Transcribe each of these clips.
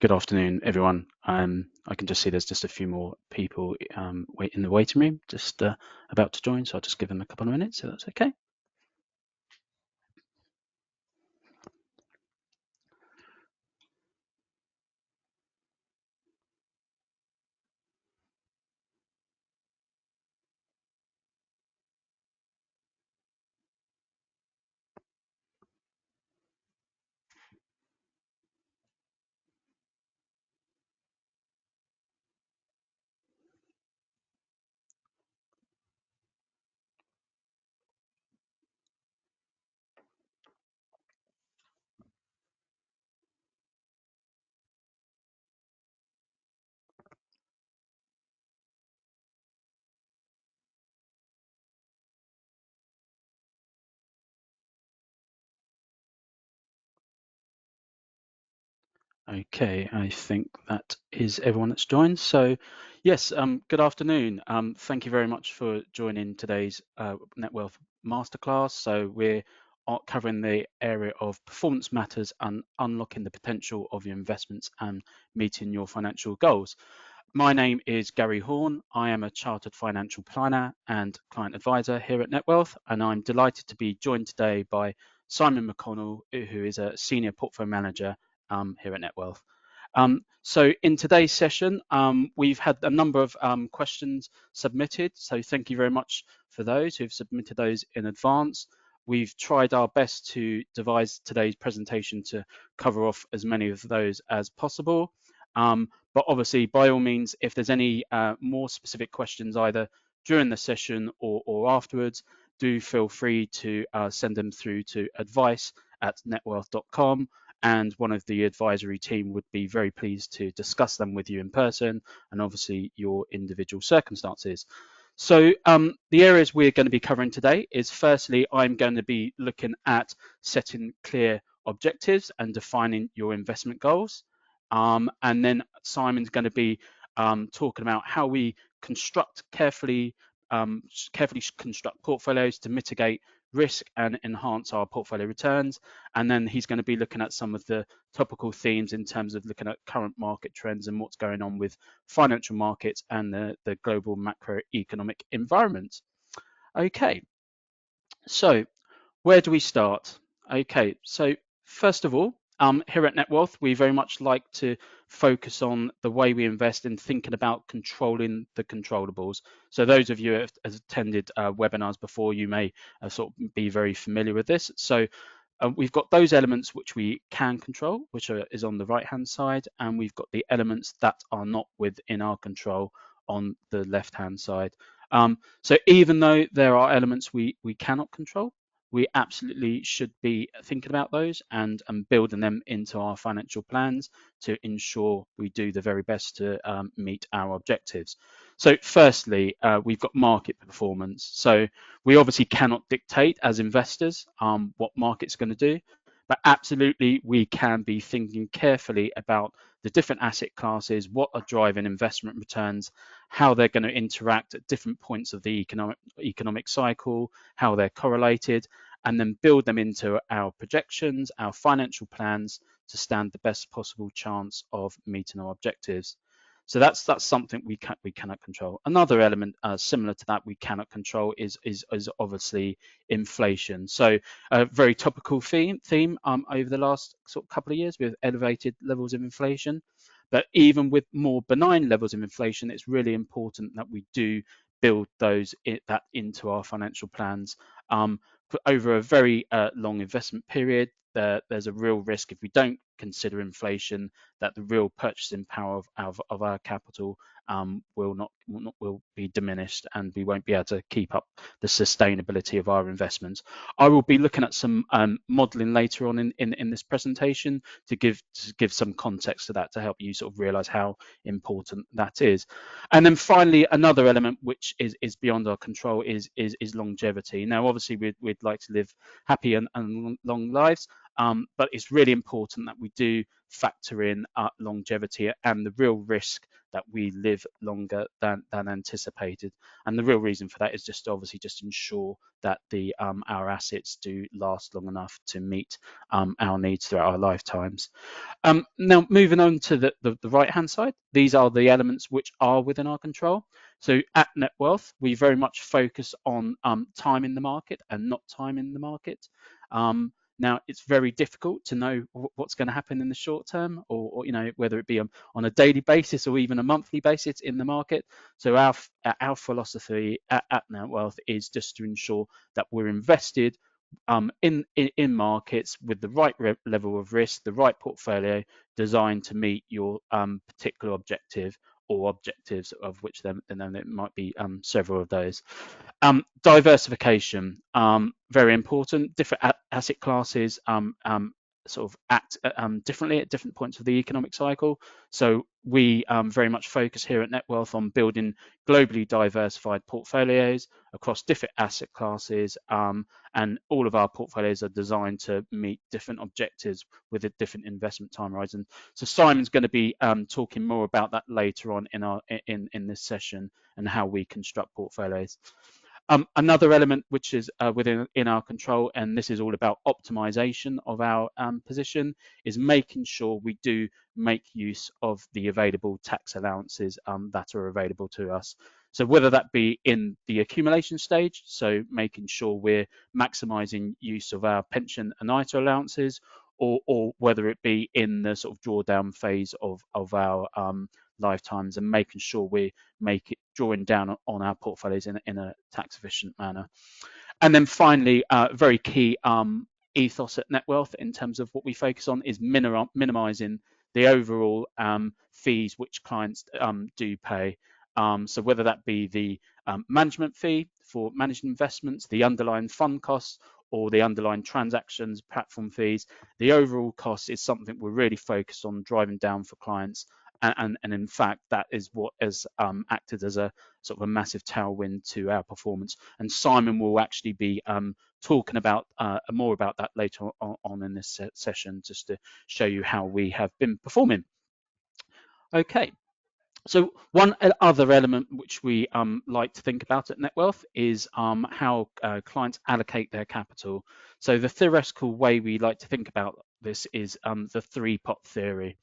Good afternoon, everyone. I can just see there's just a few more people in the waiting room, just about to join, so I'll just give them a couple of minutes, so that's okay. Okay, I think that is everyone that's joined. So, yes, good afternoon. Thank you very much for joining today's Netwealth masterclass. So we're covering the area of performance matters and unlocking the potential of your investments and meeting your financial goals. My name is Gary Horn. I am a chartered financial planner and client advisor here at Netwealth, and I'm delighted to be joined today by Simon McConnell, who is a senior portfolio manager here at Netwealth. So in today's session, we've had a number of questions submitted, so thank you very much for those who've submitted those in advance. We've tried our best to devise today's presentation to cover off as many of those as possible. But obviously, by all means, if there's any more specific questions either during the session or afterwards, do feel free to send them through to advice@netwealth.com, and one of the advisory team would be very pleased to discuss them with you in person and obviously your individual circumstances. So the areas we're going to be covering today is, firstly, I'm going to be looking at setting clear objectives and defining your investment goals. And then Simon's going to be talking about how we carefully construct portfolios to mitigate risk and enhance our portfolio returns. And then he's going to be looking at some of the topical themes in terms of looking at current market trends and what's going on with financial markets and the global macroeconomic environment. Okay, so where do we start? Okay, so first of all, here at Netwealth, we very much like to focus on the way we invest in thinking about controlling the controllables. So those of you who have attended webinars before, you may sort of be very familiar with this. So we've got those elements which we can control, which is on the right-hand side, and we've got the elements that are not within our control on the left-hand side. So even though there are elements we cannot control, we absolutely should be thinking about those and building them into our financial plans to ensure we do the very best to meet our objectives. So firstly, we've got market performance. So we obviously cannot dictate as investors what market's going to do, but absolutely we can be thinking carefully about the different asset classes, what are driving investment returns, how they're going to interact at different points of the economic cycle, how they're correlated, and then build them into our projections, our financial plans to stand the best possible chance of meeting our objectives. So that's something we cannot control. Another element similar to that we cannot control is obviously inflation. So a very topical theme over the last sort of couple of years with elevated levels of inflation. But even with more benign levels of inflation, it's really important that we do build that into our financial plans. Over a very long investment period, there's a real risk if we don't consider inflation that the real purchasing power of our capital will be diminished, and we won't be able to keep up the sustainability of our investments. I will be looking at some modelling later on in this presentation to give some context to that to help you sort of realise how important that is. And then finally, another element which is beyond our control is longevity. Now, obviously, we'd like to live happy and long lives, but it's really important that we do factor in longevity and the real risk that we live longer than anticipated. And the real reason for that is just obviously just ensure that our assets do last long enough to meet our needs throughout our lifetimes. Now, moving on to the right-hand side, these are the elements which are within our control. So at Netwealth, we very much focus on time in the market and not time in the market. Now, it's very difficult to know what's going to happen in the short term, or whether it be on a daily basis or even a monthly basis in the market. So our philosophy at Netwealth is just to ensure that we're invested in markets with the right level of risk, the right portfolio designed to meet your particular objective or objectives, of which then it might be several of those. Diversification, very important. Different asset classes sort of act differently at different points of the economic cycle. So we very much focus here at Netwealth on building globally diversified portfolios across different asset classes, and all of our portfolios are designed to meet different objectives with a different investment time horizon. So Simon's going to be talking more about that later on in this session, and how we construct portfolios. Another element which is within our control, and this is all about optimization of our position, is making sure we do make use of the available tax allowances that are available to us. So whether that be in the accumulation stage, so making sure we're maximizing use of our pension and ISA allowances, or whether it be in the sort of drawdown phase of our lifetimes, and making sure we drawing down on our portfolios in a tax efficient manner. And then finally, very key ethos at Netwealth in terms of what we focus on is minimizing the overall fees which clients do pay. So whether that be the management fee for managed investments, the underlying fund costs, or the underlying transactions, platform fees, the overall cost is something we're really focused on driving down for clients. And in fact, that is what has acted as a sort of a massive tailwind to our performance. And Simon will actually be talking about more about that later on in this session, just to show you how we have been performing. Okay. So one other element which we like to think about at Netwealth is how clients allocate their capital. So the theoretical way we like to think about this is the three-pot theory.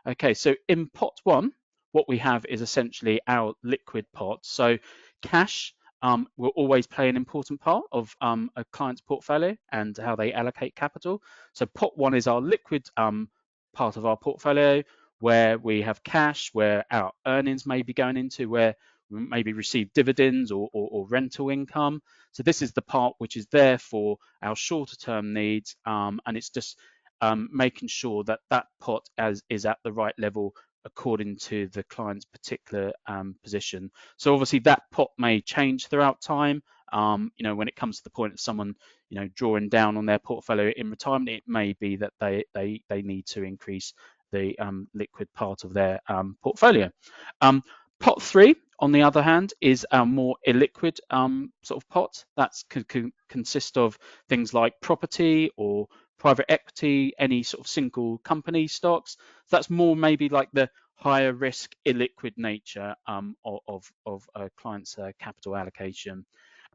Okay, so in pot one, what we have is essentially our liquid pot. So cash will always play an important part of a client's portfolio and how they allocate capital. So pot one is our liquid part of our portfolio, where we have cash, where our earnings may be going into, where we maybe receive dividends or rental income. So this is the part which is there for our shorter term needs, and it's just making sure that that pot is at the right level according to the client's particular position. So obviously that pot may change throughout time. When it comes to the point of someone drawing down on their portfolio in retirement, it may be that they need to increase the liquid part of their portfolio. Pot three, on the other hand, is a more illiquid sort of pot. That can consist of things like property or private equity, any sort of single company stocks. So that's more maybe like the higher risk illiquid nature of a client's capital allocation.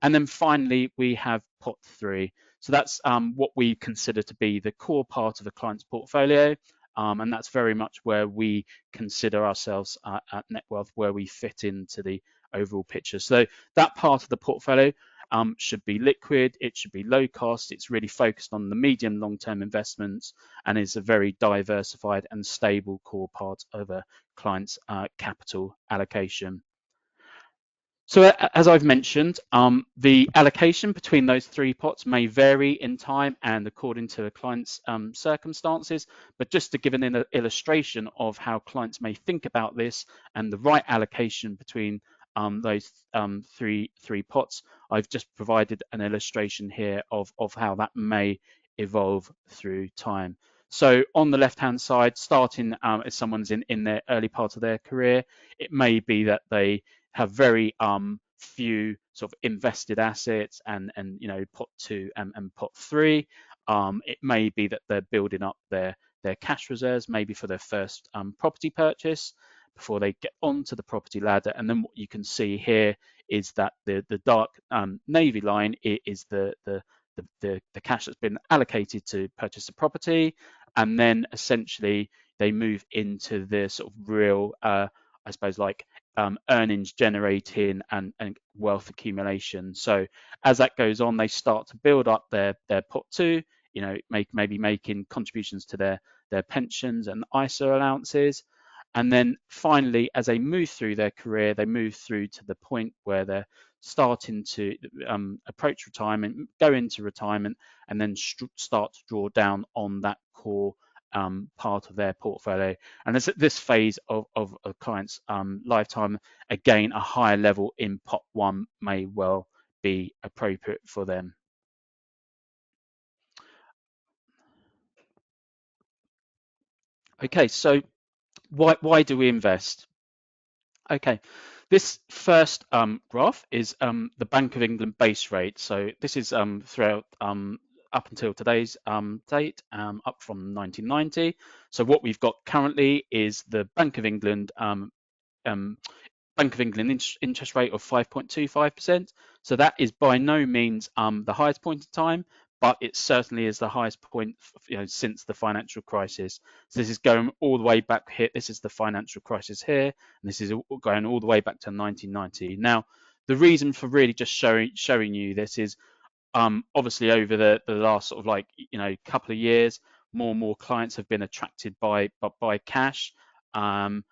And then finally, we have pot three. So that's what we consider to be the core part of a client's portfolio. And that's very much where we consider ourselves at Netwealth, where we fit into the overall picture. So that part of the portfolio should be liquid, it should be low cost, it's really focused on the medium long-term investments, and is a very diversified and stable core part of a client's capital allocation. So as I've mentioned, the allocation between those three pots may vary in time and according to a client's circumstances, but just to give an illustration of how clients may think about this and the right allocation between those three pots, I've just provided an illustration here of how that may evolve through time. So on the left-hand side, starting as someone's in their early part of their career, it may be that they have very few sort of invested assets and pot two and pot three. It may be that they're building up their cash reserves, maybe for their first property purchase. before they get onto the property ladder. And then what you can see here is that the dark navy line is the cash that's been allocated to purchase the property, and then essentially they move into the sort of real, I suppose, like earnings generating and wealth accumulation. So as that goes on, they start to build up their pot too, maybe making contributions to their pensions and ISA allowances. And then finally, as they move through their career, they move through to the point where they're starting to approach retirement, go into retirement, and then start to draw down on that core part of their portfolio. And as at this phase of a client's lifetime, again, a higher level in pot one may well be appropriate for them. Okay, so why do we invest? Okay, this first graph is the Bank of England base rate. So this is throughout up until today's date, up from 1990. So what we've got currently is the Bank of England um, interest rate of 5.25%. So that is by no means the highest point in time, but it certainly is the highest point, since the financial crisis. So this is going all the way back here. This is the financial crisis here, and this is going all the way back to 1990. Now, the reason for really just showing you this is obviously over the last sort of couple of years, more and more clients have been attracted by cash. And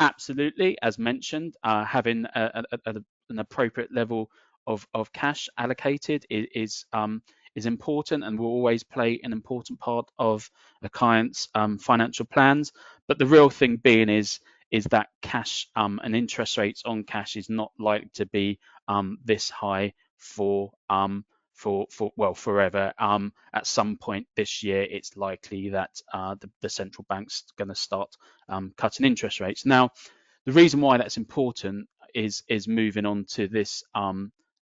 absolutely, as mentioned, having an appropriate level of cash allocated is important and will always play an important part of a client's financial plans. But the real thing being is that cash and interest rates on cash is not likely to be this high for forever. At some point this year, it's likely that the central bank's going to start cutting interest rates. Now, the reason why that's important is moving on to this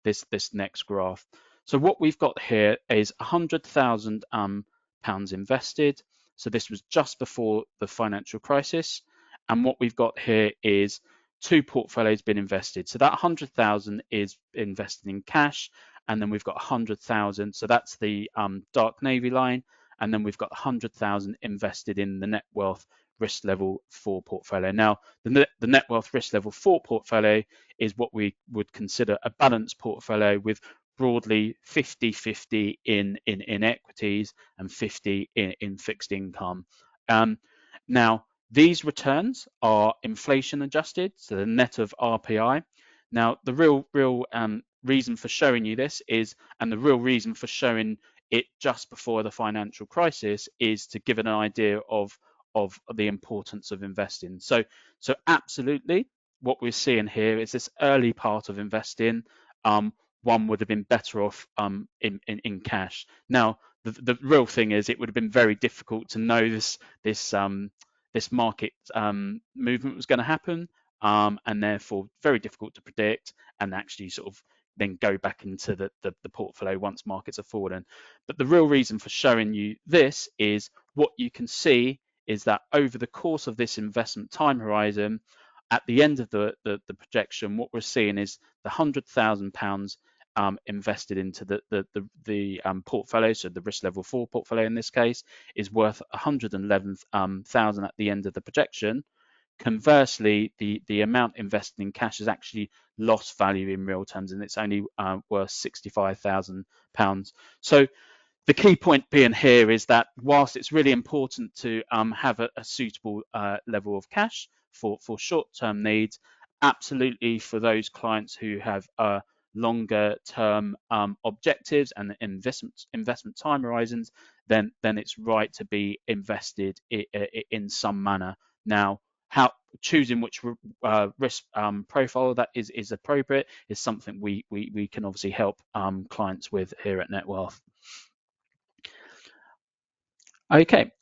this next graph. So what we've got here is £100,000 invested. So this was just before the financial crisis, and what we've got here is two portfolios been invested. So that 100,000 is invested in cash, and then we've got 100,000. So that's the dark navy line, and then we've got 100,000 invested in the Netwealth risk level 4 portfolio. Now, the Netwealth risk level 4 portfolio is what we would consider a balanced portfolio with broadly 50-50 in equities and 50 in fixed income. Now, these returns are inflation adjusted, so the net of RPI. Now, the real reason for showing you this is, and the real reason for showing it just before the financial crisis, is to give an idea of the importance of investing. So absolutely, what we're seeing here is this early part of investing. One would have been better off in cash. Now, the real thing is it would have been very difficult to know this market movement was going to happen, and therefore very difficult to predict and actually sort of then go back into the portfolio once markets are fallen. But the real reason for showing you this is what you can see is that over the course of this investment time horizon, at the end of the projection, what we're seeing is the £100,000 invested into the portfolio, so the risk level 4 portfolio in this case, is worth 111,000 at the end of the projection. Conversely, the amount invested in cash has actually lost value in real terms, and it's only worth £65,000. So the key point being here is that whilst it's really important to have a suitable level of cash for short-term needs, absolutely for those clients who have longer term objectives and investment time horizons, then it's right to be invested in some manner. Now, how choosing which risk profile that is appropriate is something we can obviously help clients with here at Netwealth. Okay,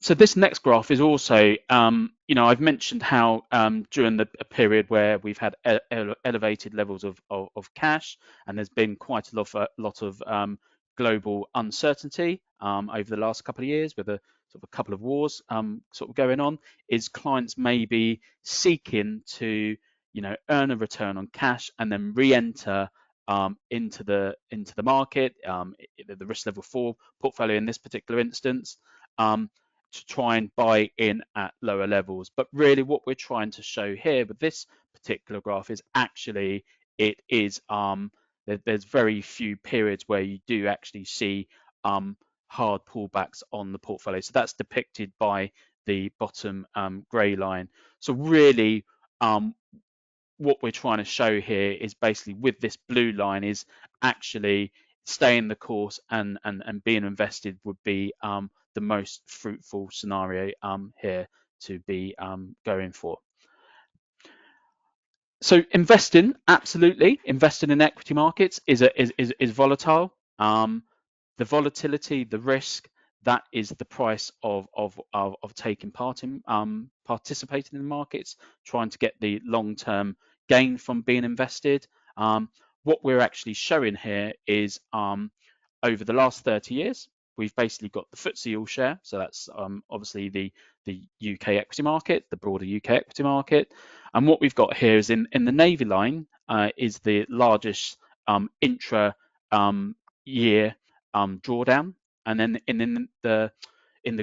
so this next graph is also, I've mentioned how during a period where we've had elevated levels of cash, and there's been quite a lot of global uncertainty over the last couple of years with a sort of a couple of wars sort of going on, is clients may be seeking to earn a return on cash and then re-enter into the market, the risk level 4 portfolio in this particular instance, to try and buy in at lower levels. But really what we're trying to show here with this particular graph is actually it is there's very few periods where you do actually see hard pullbacks on the portfolio. So that's depicted by the bottom grey line. So really what we're trying to show here is basically with this blue line is actually staying the course and being invested would be the most fruitful scenario here to be going for. So investing, absolutely, investing in equity markets is volatile. The volatility, the risk, that is the price of taking part in participating in the markets, trying to get the long-term gain from being invested. What we're actually showing here is over the last 30 years, we've basically got the FTSE All Share, so that's obviously the UK equity market, the broader UK equity market, and what we've got here is in the navy line is the largest intra year drawdown, and then in the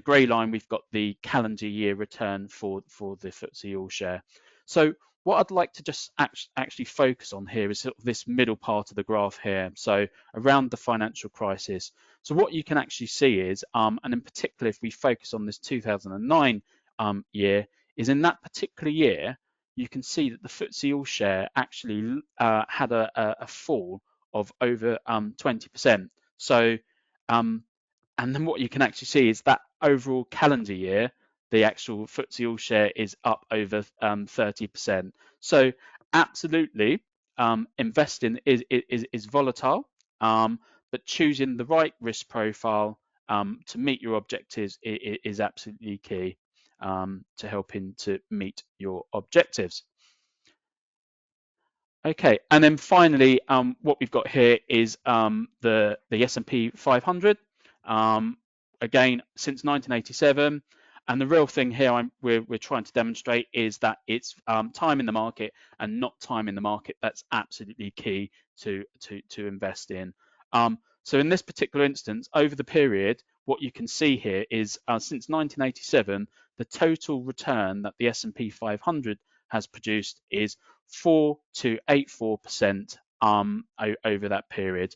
grey line we've got the calendar year return for the FTSE All Share. So what I'd like to just actually focus on here is sort of this middle part of the graph here, so around the financial crisis. So what you can actually see is, and in particular if we focus on this 2009 year, is in that particular year you can see that the FTSE All Share actually had a fall of over 20%. So, and then what you can actually see is that overall calendar year, the actual FTSE All Share is up over 30%. So, absolutely, investing is volatile, but choosing the right risk profile to meet your objectives is absolutely key to helping to meet your objectives. Okay, and then finally, what we've got here is the S&P 500. Again, since 1987, and the real thing here we're trying to demonstrate is that it's time in the market and not time in the market. That's absolutely key to invest in. So in this particular instance, over the period, what you can see here is since 1987, the total return that the S&P 500 has produced is 4 to 84% over that period.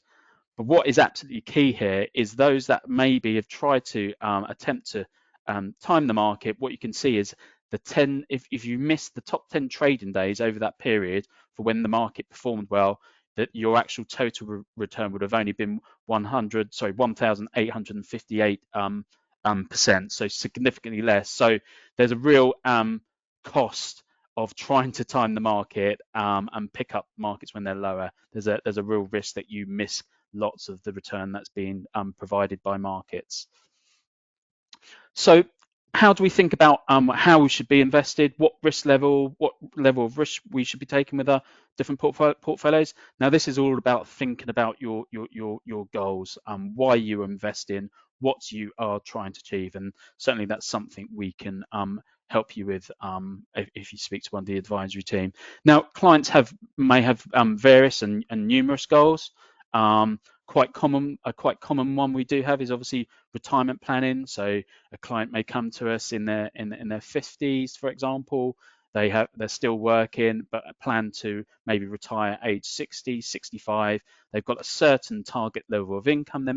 But what is absolutely key here is those that maybe have tried to attempt to time the market. What you can see is the 10. If you miss the top 10 trading days over that period for when the market performed well, that your actual total return would have only been 1,858 percent, so significantly less. So there's a real cost of trying to time the market and pick up markets when they're lower. There's a real risk that you miss lots of the return that's being provided by markets. So how do we think about how we should be invested, what level of risk we should be taking with our different portfolios? Now, this is all about thinking about your goals, why you're investing, what you are trying to achieve, and certainly that's something we can help you with if you speak to one of the advisory team. Now, clients may have various and numerous goals. Quite common one we do have is obviously retirement planning. So a client may come to us in their 50s, for example. They're still working, but plan to maybe retire age 60, 65. They've got a certain target level of income they're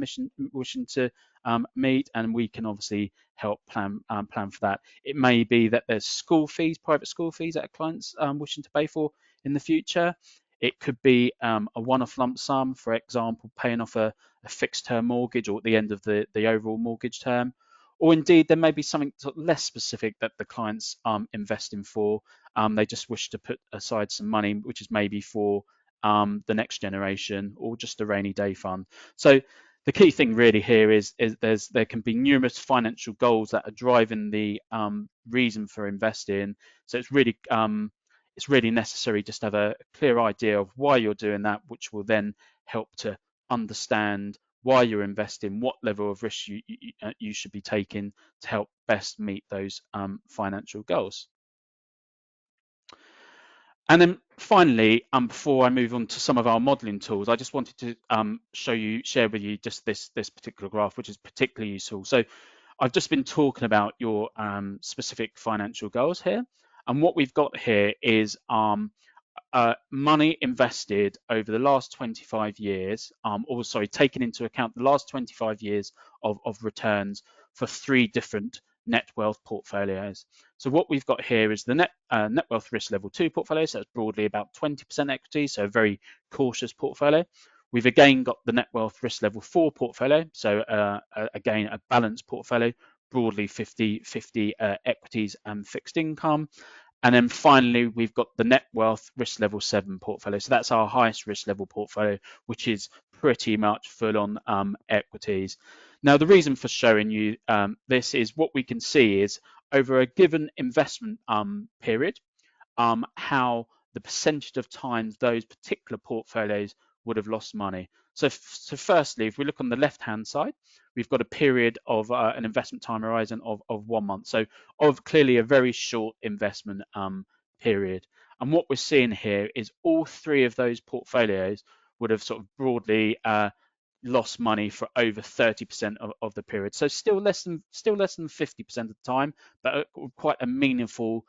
wishing to meet, and we can obviously help plan for that. It may be that there's private school fees that a client's wishing to pay for in the future. It could be a one-off lump sum, for example, paying off a fixed term mortgage or at the end of the overall mortgage term. Or indeed, there may be something sort of less specific that the client's investing for. They just wish to put aside some money, which is maybe for the next generation or just a rainy day fund. So the key thing really here is there can be numerous financial goals that are driving the reason for investing. So it's really necessary just to have a clear idea of why you're doing that, which will then help to understand why you're investing, what level of risk you should be taking to help best meet those financial goals. And then finally, before I move on to some of our modeling tools, I just wanted to share with you just this particular graph, which is particularly useful. So I've just been talking about your specific financial goals here. And what we've got here is money invested over the last 25 years, or sorry, taking into account the last 25 years of returns for 3 different net wealth portfolios. So what we've got here is the net wealth risk level 2 portfolio. So that's broadly about 20% equity, so a very cautious portfolio. We've again got the net wealth risk level 4 portfolio. So again, a balanced portfolio, broadly 50-50 equities and fixed income. And then finally, we've got the net wealth risk level 7 portfolio. So that's our highest risk level portfolio, which is pretty much full on equities. Now, the reason for showing you this is what we can see is over a given investment period, how the percentage of times those particular portfolios would have lost money. So firstly, if we look on the left-hand side, we've got a period of an investment time horizon of 1 month. So of clearly a very short investment period. And what we're seeing here is all 3 of those portfolios would have sort of broadly lost money for over 30% of the period. So still less than 50% of the time, but quite a meaningful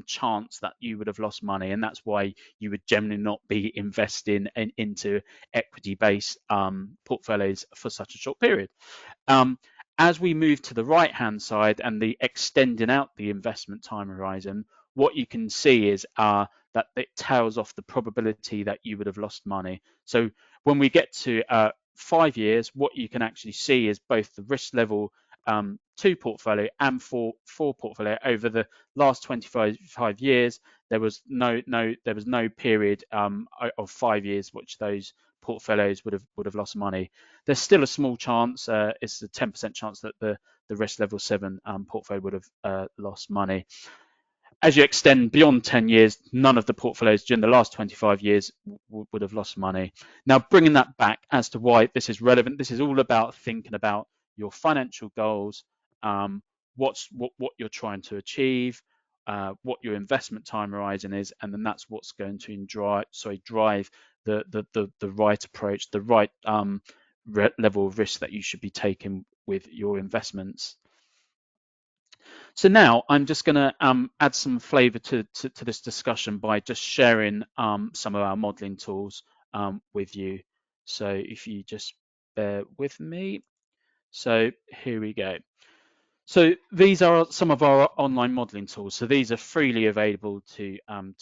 chance that you would have lost money, and that's why you would generally not be investing into equity-based portfolios for such a short period. As we move to the right-hand side and the extending out the investment time horizon, what you can see is that it tails off the probability that you would have lost money. So when we get to 5 years, what you can actually see is both the risk level 2 portfolio and 4 portfolio over the last 25 years. There was no period of 5 years which those portfolios would have lost money. There's still a small chance, it's a 10% chance that the risk level 7 portfolio would have lost money. As you extend beyond 10 years, none of the portfolios during the last 25 years would have lost money. Now, bringing that back as to why this is relevant, this is all about thinking about your financial goals, what you're trying to achieve, what your investment time horizon is, and then that's what's going to drive the right approach, the right level of risk that you should be taking with your investments. So now I'm just going to add some flavor to this discussion by just sharing some of our modeling tools with you. So if you just bear with me. So here we go. So these are some of our online modeling tools. So these are freely available to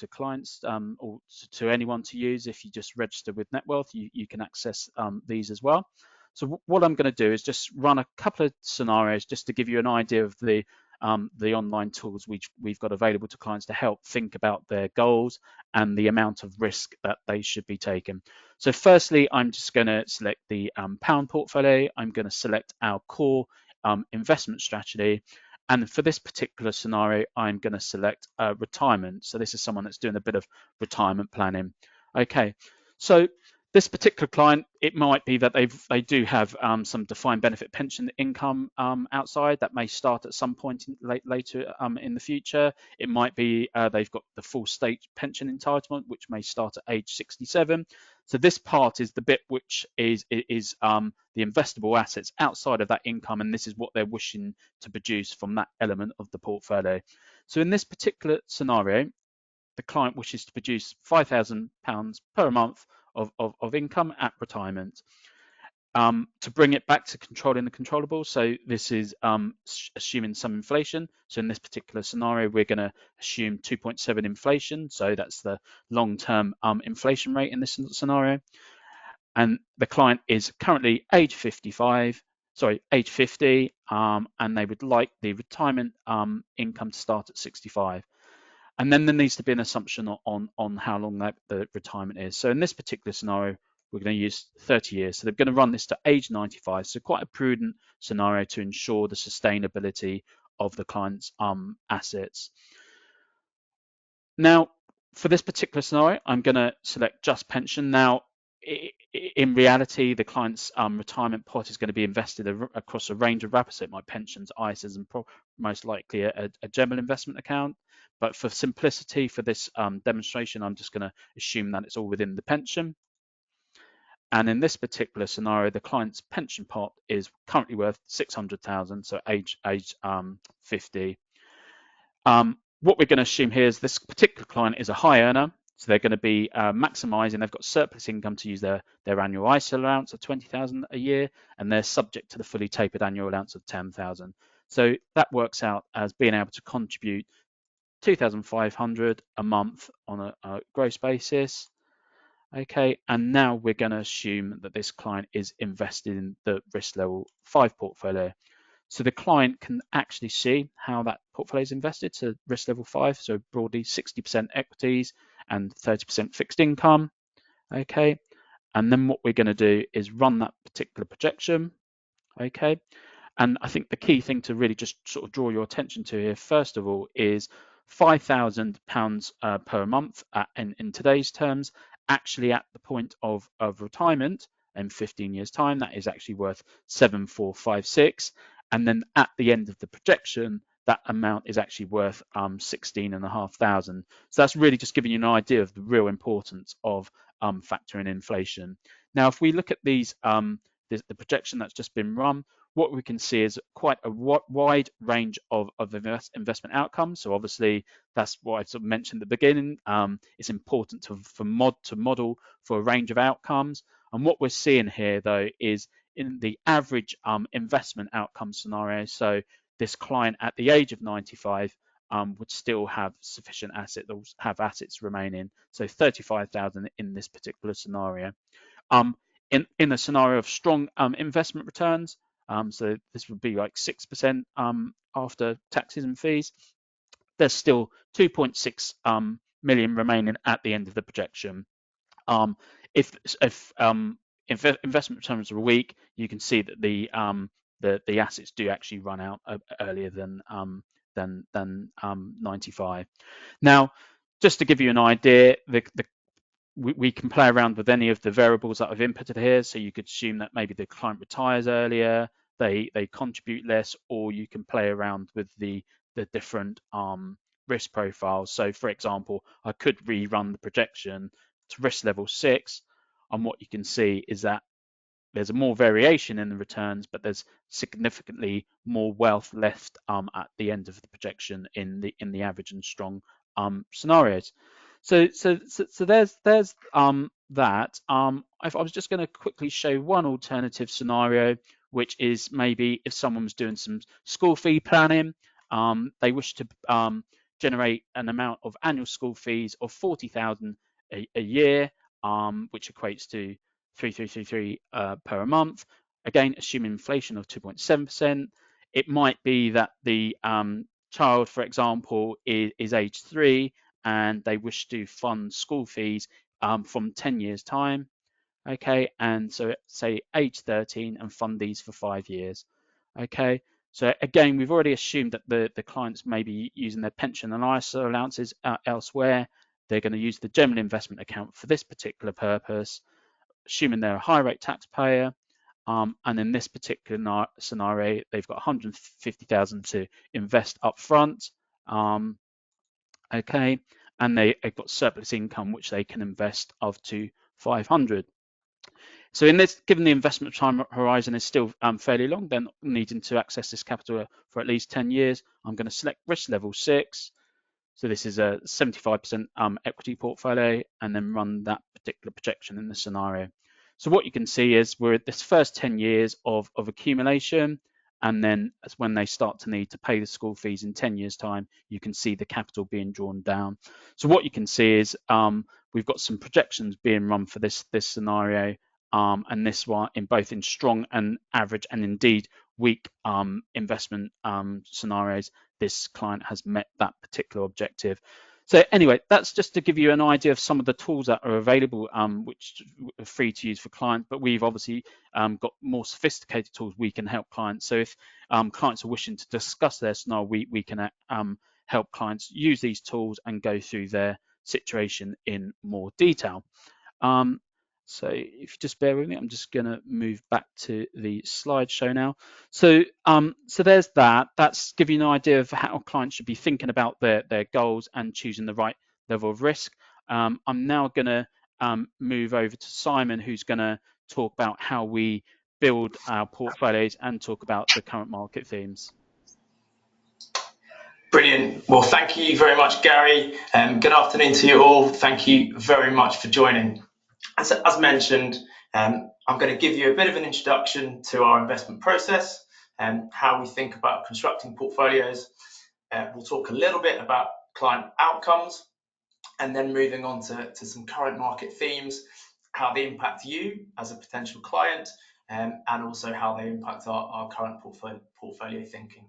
clients or to anyone to use. If you just register with Netwealth, you can access these as well. So what I'm going to do is just run a couple of scenarios just to give you an idea of the online tools which we've got available to clients to help think about their goals and the amount of risk that they should be taking. So firstly, I'm just going to select the pound portfolio. I'm going to select our core investment strategy. And for this particular scenario, I'm going to select retirement. So this is someone that's doing a bit of retirement planning. Okay, so this particular client, it might be that they do have some defined benefit pension income outside that may start at some point later in the future. It might be they've got the full state pension entitlement, which may start at age 67. So this part is the bit which is the investable assets outside of that income, and this is what they're wishing to produce from that element of the portfolio. So in this particular scenario, the client wishes to produce £5,000 per month of income at retirement. To bring it back to controlling the controllable, so this is assuming some inflation. So in this particular scenario, we're going to assume 2.7 inflation. So that's the long-term inflation rate in this scenario. And the client is currently age 50, and they would like the retirement income to start at 65. And then there needs to be an assumption on how long the retirement is. So in this particular scenario, we're going to use 30 years. So they're going to run this to age 95. So quite a prudent scenario to ensure the sustainability of the client's assets. Now, for this particular scenario, I'm going to select just pension. Now, in reality, the client's retirement pot is going to be invested across a range of wrappers, like pensions, ISAs, and most likely a general investment account. But for simplicity, for this demonstration, I'm just going to assume that it's all within the pension. And in this particular scenario, the client's pension pot is currently worth 600,000, so age 50. What we're going to assume here is this particular client is a high earner, so they're going to be maximising. They've got surplus income to use their annual ISA allowance of 20,000 a year, and they're subject to the fully tapered annual allowance of 10,000. So that works out as being able to contribute 2,500 a month on a gross basis. Okay, and now we're going to assume that this client is invested in the risk level 5 portfolio. So the client can actually see how that portfolio is invested to risk level 5. So broadly 60% equities and 30% fixed income. Okay, and then what we're going to do is run that particular projection. Okay, and I think the key thing to really just sort of draw your attention to here, first of all, is £5,000 per month in today's terms. Actually, at the point of retirement in 15 years' time, that is actually worth 7,456. And then at the end of the projection, that amount is actually worth 16,500. So that's really just giving you an idea of the real importance of factoring inflation. Now, if we look at these, the projection that's just been run, what we can see is quite a wide range of investment outcomes. So obviously, that's what I sort of mentioned at the beginning. It's important to model for a range of outcomes. And what we're seeing here, though, is in the average investment outcome scenario. So this client at the age of 95 would still have sufficient assets remaining. So 35,000 in this particular scenario. In a scenario of strong investment returns, so this would be like 6% after taxes and fees, there's still 2.6 million remaining at the end of the projection. If investment returns are weak, you can see that the assets do actually run out earlier than 95. Now, just to give you an idea, we can play around with any of the variables that I've inputted here. So you could assume that maybe the client retires earlier, they contribute less, or you can play around with the different risk profiles. So for example, I could rerun the projection to risk level 6, and what you can see is that there's more variation in the returns, but there's significantly more wealth left at the end of the projection in the average and strong scenarios. So there's that. I was just going to quickly show one alternative scenario, which is maybe if someone was doing some school fee planning, they wish to generate an amount of annual school fees of 40,000 a year, which equates to 3,333 per month. Again, assuming inflation of 2.7%. It might be that the child, for example, is age 3 and they wish to fund school fees from 10 years time. Okay, and so say age 13 and fund these for 5 years. Okay, so again, we've already assumed that the clients may be using their pension and ISA allowances elsewhere. They're going to use the general investment account for this particular purpose, assuming they're a high rate taxpayer. And in this particular scenario, they've got 150,000 to invest up front. Okay, and they've got surplus income which they can invest up to 500. So in this, given the investment time horizon is still fairly long, then needing to access this capital for at least 10 years, I'm going to select risk level 6. So this is a 75% equity portfolio, and then run that particular projection in the scenario. So what you can see is we're at this first 10 years of accumulation, and then as when they start to need to pay the school fees in 10 years time, you can see the capital being drawn down. So what you can see is we've got some projections being run for this scenario, and this one in both in strong and average and indeed weak investment scenarios. This client has met that particular objective. So anyway, that's just to give you an idea of some of the tools that are available, which are free to use for clients, but we've obviously got more sophisticated tools we can help clients. So if clients are wishing to discuss their scenario, we can help clients use these tools and go through their situation in more detail. So if you just bear with me, I'm just going to move back to the slideshow now. So so there's that. That's giving you an idea of how clients should be thinking about their goals and choosing the right level of risk. I'm now going to move over to Simon, who's going to talk about how we build our portfolios and talk about the current market themes. Brilliant. Well, thank you very much, Gary. Good afternoon to you all. Thank you very much for joining. As mentioned, I'm going to give you a bit of an introduction to our investment process and how we think about constructing portfolios. We'll talk a little bit about client outcomes, and then moving on to some current market themes, how they impact you as a potential client, and also how they impact our current portfolio thinking.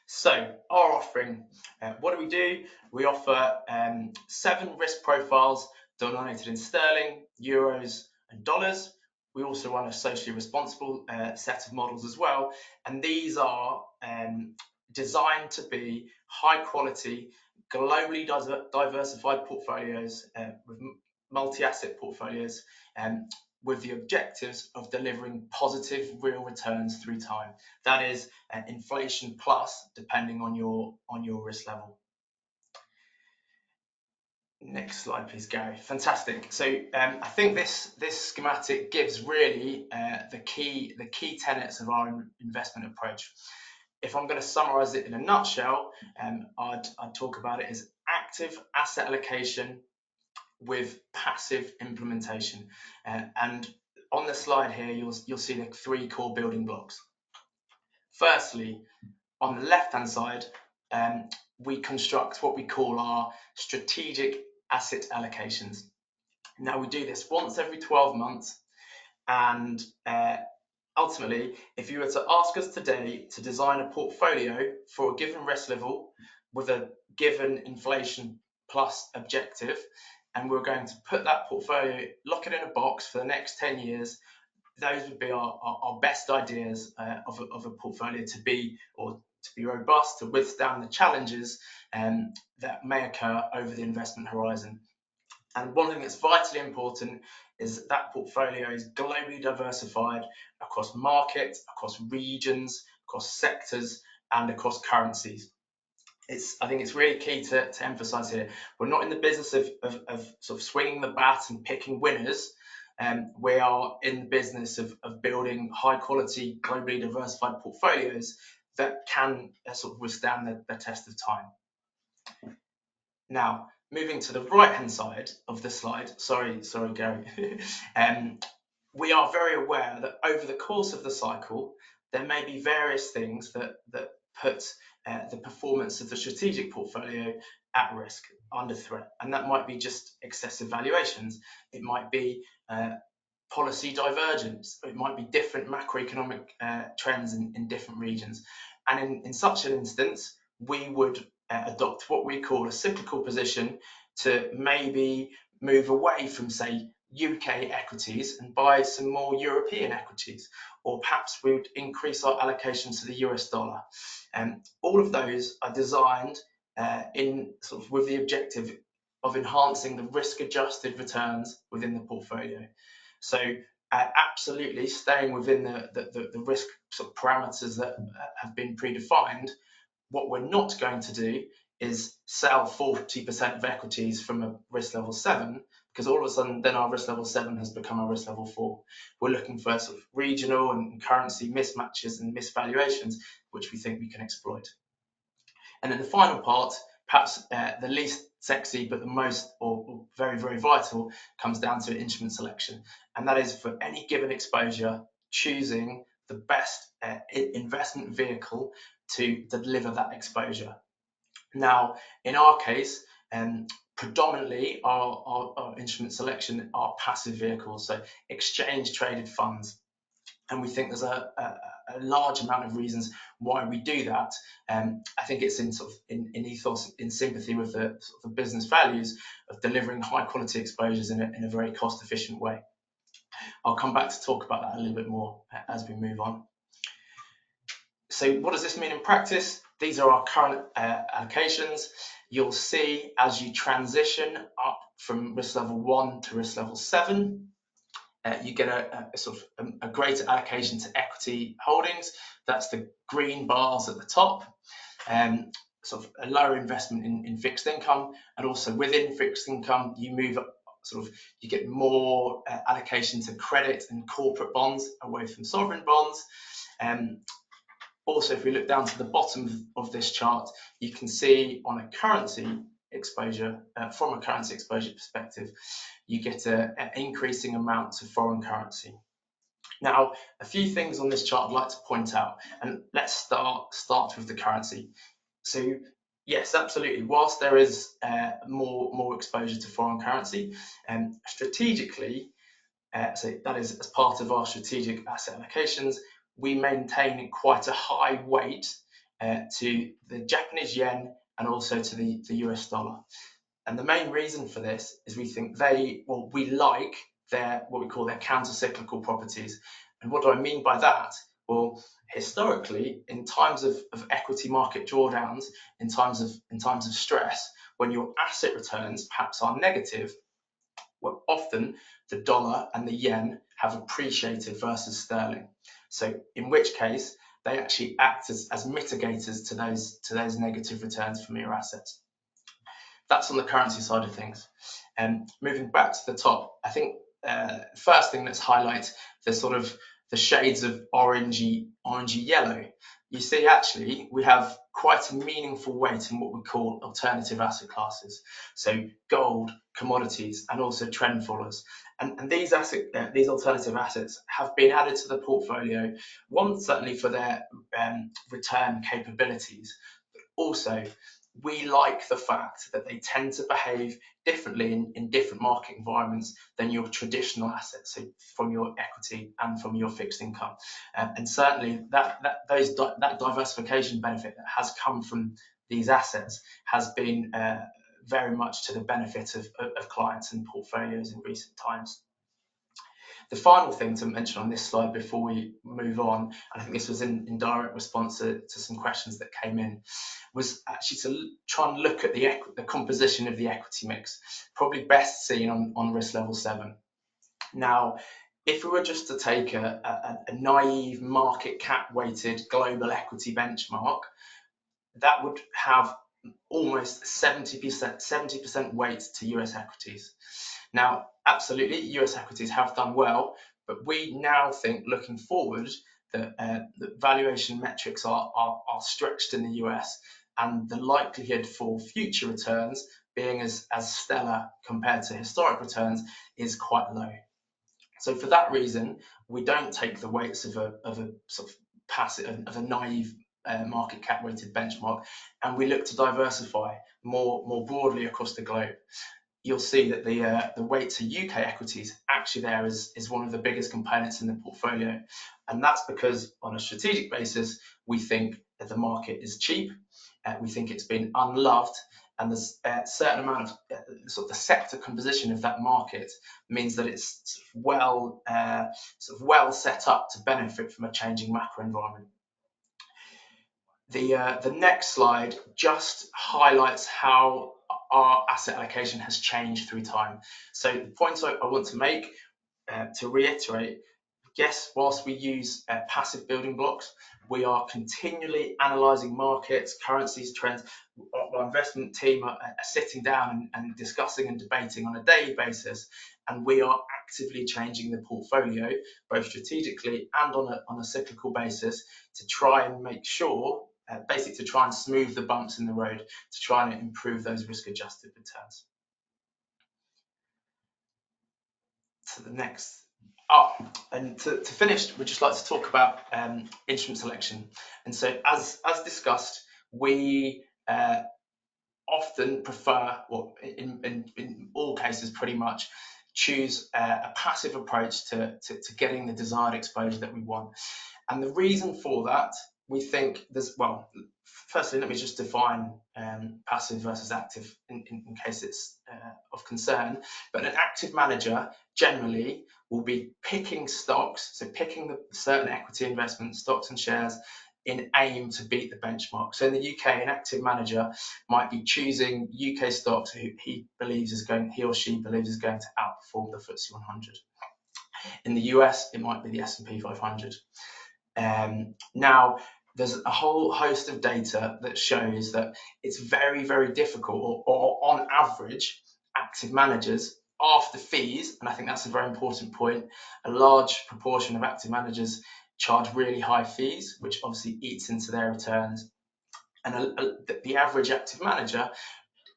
So our offering, what do? We offer 7 risk profiles denominated in sterling, euros and dollars. We also run a socially responsible set of models as well, and these are designed to be high quality, globally diversified portfolios with multi-asset portfolios, with the objectives of delivering positive real returns through time. That is inflation plus, depending on your risk level. Next slide, please, Gary. Fantastic. So I think this schematic gives really the key tenets of our investment approach. If I'm going to summarize it in a nutshell, I'd talk about it as active asset allocation with passive implementation. And on the slide here, you'll see the 3 core building blocks. Firstly, on the left-hand side, we construct what we call our strategic asset allocations. Now, we do this once every 12 months, and ultimately, if you were to ask us today to design a portfolio for a given risk level with a given inflation plus objective, and we're going to put that portfolio, lock it in a box for the next 10 years, those would be our best ideas of a portfolio to be robust, to withstand the challenges that may occur over the investment horizon. And one thing that's vitally important is that portfolio is globally diversified across markets, across regions, across sectors, and across currencies. I think it's really key to emphasize here. We're not in the business of sort of swinging the bat and picking winners. We are in the business of building high quality, globally diversified portfolios that can sort of withstand the test of time. Now, moving to the right-hand side of the slide, sorry, Gary. We are very aware that over the course of the cycle, there may be various things that put the performance of the strategic portfolio at risk, under threat. And that might be just excessive valuations. It might be policy divergence. It might be different macroeconomic trends in different regions. And in such an instance, we would adopt what we call a cyclical position to maybe move away from, say, UK equities and buy some more European equities, or perhaps we would increase our allocation to the US dollar. All of those are designed in sort of with the objective of enhancing the risk-adjusted returns within the portfolio. So absolutely staying within the risk sort of parameters that have been predefined. What we're not going to do is sell 40% of equities from a risk level 7, because all of a sudden then our risk level 7 has become a risk level 4. We're looking for sort of regional and currency mismatches and misvaluations, which we think we can exploit. And then the final part, perhaps the least sexy, but the most or very, very vital, comes down to instrument selection. And that is for any given exposure, choosing the best investment vehicle to deliver that exposure. Now, in our case, predominantly our instrument selection are passive vehicles, so exchange traded funds. And we think there's a large amount of reasons why we do that. I think it's in sort of in ethos, in sympathy with the business values of delivering high quality exposures in a very cost efficient way. I'll come back to talk about that a little bit more as we move on. So what does this mean in practice? These are our current allocations. You'll see as you transition up from risk level 1 to risk level 7, you get a sort of a greater allocation to equity holdings. That's the green bars at the top. Sort of a lower investment in fixed income, and also within fixed income, you move up, you get more allocation to credit and corporate bonds away from sovereign bonds. Also, if we look down to the bottom of this chart, you can see on a currency exposure, from a currency exposure perspective, you get an increasing amount of foreign currency. Now, a few things on this chart I'd like to point out, and let's start with the currency. So, yes, absolutely. Whilst there is more exposure to foreign currency, strategically, so that is as part of our strategic asset allocations, we maintain quite a high weight to the Japanese yen and also to the US dollar. And the main reason for this is we think we like what we call their counter-cyclical properties. And what do I mean by that? Well, historically, in times of equity market drawdowns, in times of stress, when your asset returns perhaps are negative, well, often the dollar and the yen have appreciated versus sterling. So in which case, they actually act as mitigators to those negative returns from your assets. That's on the currency side of things. And moving back to the top, I think first thing, let's highlight the shades of orangey yellow. You see, actually, we have quite a meaningful weight in what we call alternative asset classes. So gold, commodities, and also trend followers. And these alternative assets have been added to the portfolio, one, certainly for their return capabilities, but also we like the fact that they tend to behave differently in different market environments than your traditional assets, so from your equity and from your fixed income. And certainly that diversification benefit that has come from these assets has been very much to the benefit of clients and portfolios in recent times. The final thing to mention on this slide before we move on, and I think this was in direct response to some questions that came in, was actually to try and look at the composition of the equity mix, probably best seen on risk level 7. Now, if we were just to take a naive market cap weighted global equity benchmark, that would have almost 70% weight to US equities. Now, absolutely, US equities have done well, but we now think, looking forward, that valuation metrics are stretched in the US, and the likelihood for future returns being as stellar compared to historic returns is quite low. So for that reason, we don't take the weights of a sort of passive, of a naive market cap weighted benchmark, and we look to diversify more broadly across the globe. You'll see that the weight to UK equities actually there is one of the biggest components in the portfolio, and that's because on a strategic basis we think that the market is cheap, we think it's been unloved, and there's a certain amount of the sector composition of that market means that it's well set up to benefit from a changing macro environment. The next slide just highlights how our asset allocation has changed through time. So the point I want to make, to reiterate, yes, whilst we use passive building blocks, we are continually analysing markets, currencies, trends. Our investment team are sitting down and discussing and debating on a daily basis, and we are actively changing the portfolio, both strategically and on a cyclical basis, to try and make sure, basically to try and smooth the bumps in the road, to try and improve those risk-adjusted returns. To the next. And to finish, we'd just like to talk about instrument selection. And so, as discussed, we often prefer, well, in all cases, pretty much choose a passive approach to getting the desired exposure that we want. And the reason for that, we think firstly, let me just define passive versus active in case it's of concern. But an active manager generally will be picking stocks, so picking the certain equity investments, stocks and shares in aim to beat the benchmark. So in the UK, an active manager might be choosing UK stocks who he or she believes is going to outperform the FTSE 100. In the US, it might be the S&P 500. Now, there's a whole host of data that shows that it's very, very difficult, or on average, active managers after fees, and I think that's a very important point, a large proportion of active managers charge really high fees, which obviously eats into their returns. And the average active manager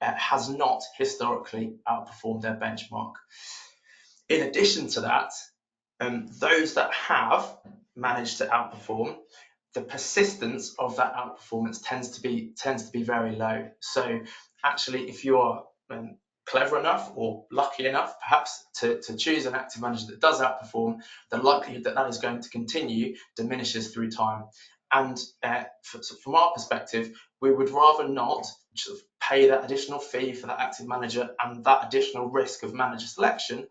has not historically outperformed their benchmark. In addition to that, those that have managed to outperform, the persistence of that outperformance tends to be very low. So actually, if you are clever enough or lucky enough perhaps to choose an active manager that does outperform, the likelihood that that is going to continue diminishes through time. And from our perspective, we would rather not sort of pay that additional fee for that active manager and that additional risk of manager selection,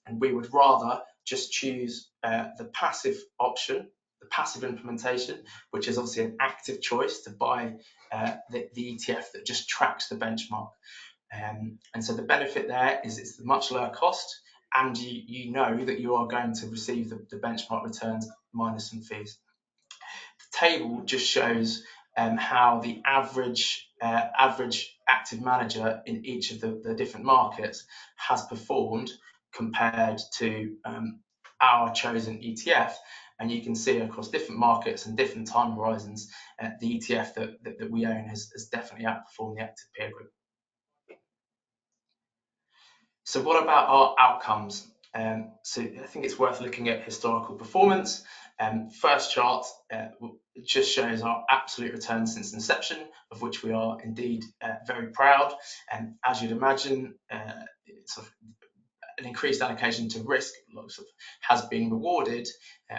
and we would rather just choose the passive option, the passive implementation, which is obviously an active choice to buy the ETF that just tracks the benchmark. And so the benefit there is it's the much lower cost, and you know that you are going to receive the benchmark returns minus some fees. The table just shows how the average active manager in each of the different markets has performed compared to our chosen ETF. And you can see across different markets and different time horizons, the ETF that we own has definitely outperformed the active peer group. So what about our outcomes? So I think it's worth looking at historical performance. First chart just shows our absolute return since inception, of which we are indeed very proud. And as you'd imagine, sort of an increased allocation to risk has been rewarded,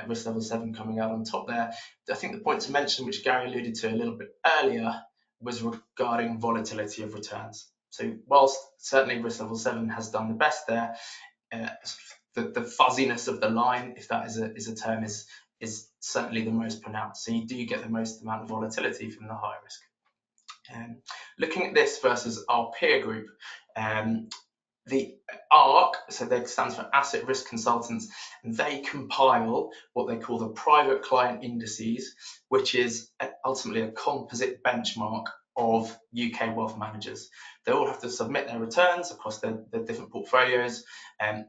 risk level 7 coming out on top there. I think the point to mention, which Gary alluded to a little bit earlier, was regarding volatility of returns. So whilst certainly risk level 7 has done the best there, the fuzziness of the line, if that is a term, is certainly the most pronounced. So you do get the most amount of volatility from the high risk. Looking at this versus our peer group, the ARC, so that stands for Asset Risk Consultants, they compile what they call the private client indices, which is ultimately a composite benchmark of UK wealth managers. They all have to submit their returns across their different portfolios, and